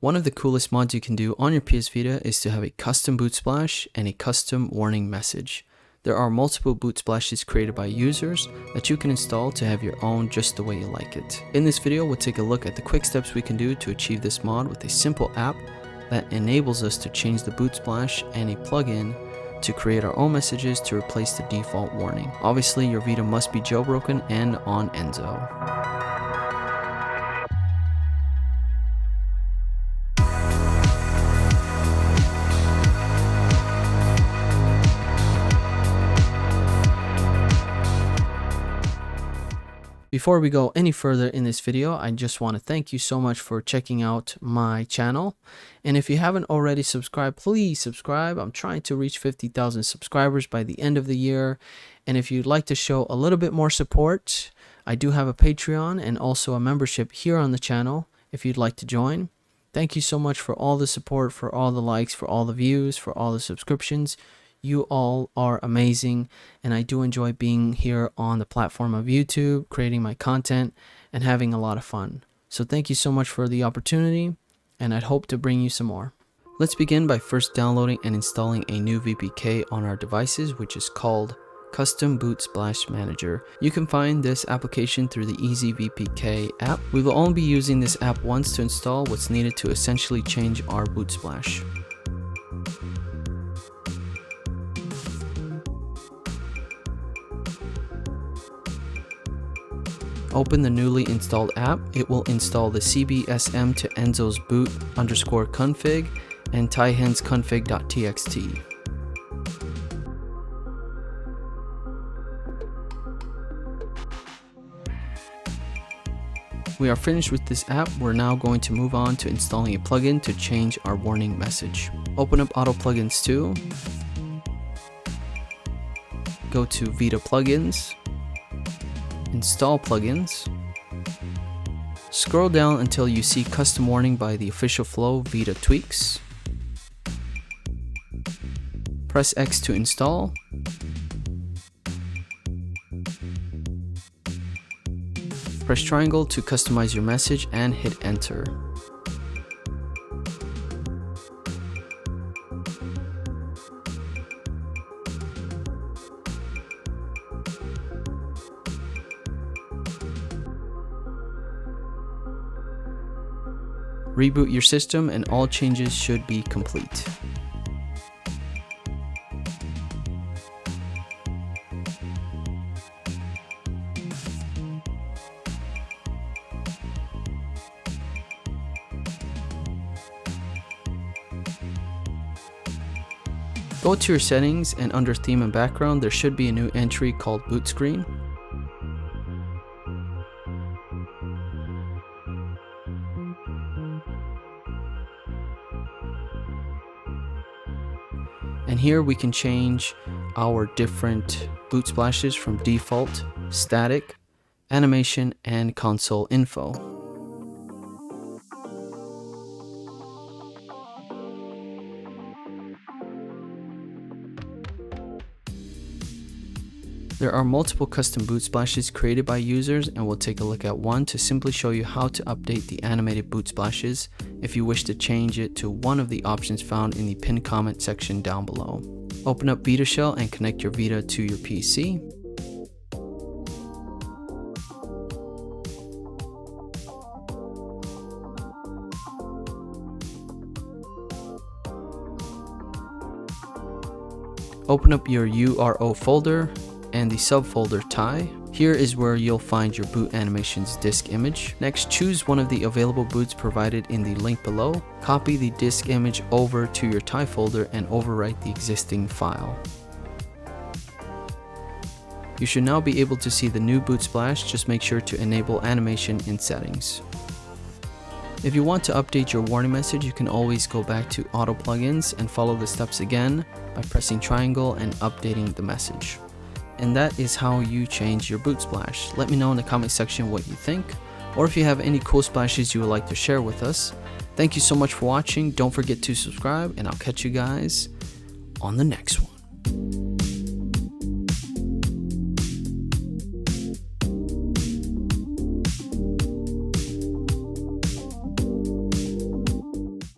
One of the coolest mods you can do on your PS Vita is to have a custom boot splash and a custom warning message. There are multiple boot splashes created by users that you can install to have your own just the way you like it. In this video, we'll take a look at the quick steps we can do to achieve this mod with a simple app that enables us to change the boot splash and a plugin to create our own messages to replace the default warning. Obviously, your Vita must be jailbroken and on Enzo. Before we go any further in this video, I just want to thank you so much for checking out my channel. And if you haven't already subscribed, please subscribe. I'm trying to reach 50,000 subscribers by the end of the year. And if you'd like to show a little bit more support, I do have a Patreon and also a membership here on the channel if you'd like to join. Thank you so much for all the support, for all the likes, for all the views, for all the subscriptions. You all are amazing, and I do enjoy being here on the platform of YouTube, creating my content, and having a lot of fun. So thank you so much for the opportunity, and I'd hope to bring you some more. Let's begin by first downloading and installing a new VPK on our devices, which is called Custom Boot Splash Manager. You can find this application through the Easy VPK app. We will only be using this app once to install what's needed to essentially change our boot splash. Open the newly installed app. It will install the cbsm to Enzo's boot_config and tyhens config.txt. We are finished with this app. We're now going to move on to installing a plugin to change our warning message. Open up Auto Plugins 2. Go to Vita Plugins. Install plugins. Scroll down until you see custom warning by the official flow Vita tweaks. Press X to install. Press triangle to customize your message and hit enter. Reboot your system and all changes should be complete. Go to your settings, and under theme and background there should be a new entry called boot screen. And here we can change our different boot splashes from default, static, animation, and console info. There are multiple custom boot splashes created by users, and we'll take a look at one to simply show you how to update the animated boot splashes if you wish to change it to one of the options found in the pinned comment section down below. Open up Vita Shell and connect your Vita to your PC. Open up your URO folder and the subfolder tie. Here is where you'll find your boot animations disk image. Next, choose one of the available boots provided in the link below. Copy the disk image over to your tie folder and overwrite the existing file. You should now be able to see the new boot splash. Just make sure to enable animation in settings. If you want to update your warning message, you can always go back to Auto Plugins and follow the steps again by pressing triangle and updating the message. And that is how you change your boot splash. Let me know in the comment section what you think, or if you have any cool splashes you would like to share with us. Thank you so much for watching. Don't forget to subscribe, and I'll catch you guys on the next one.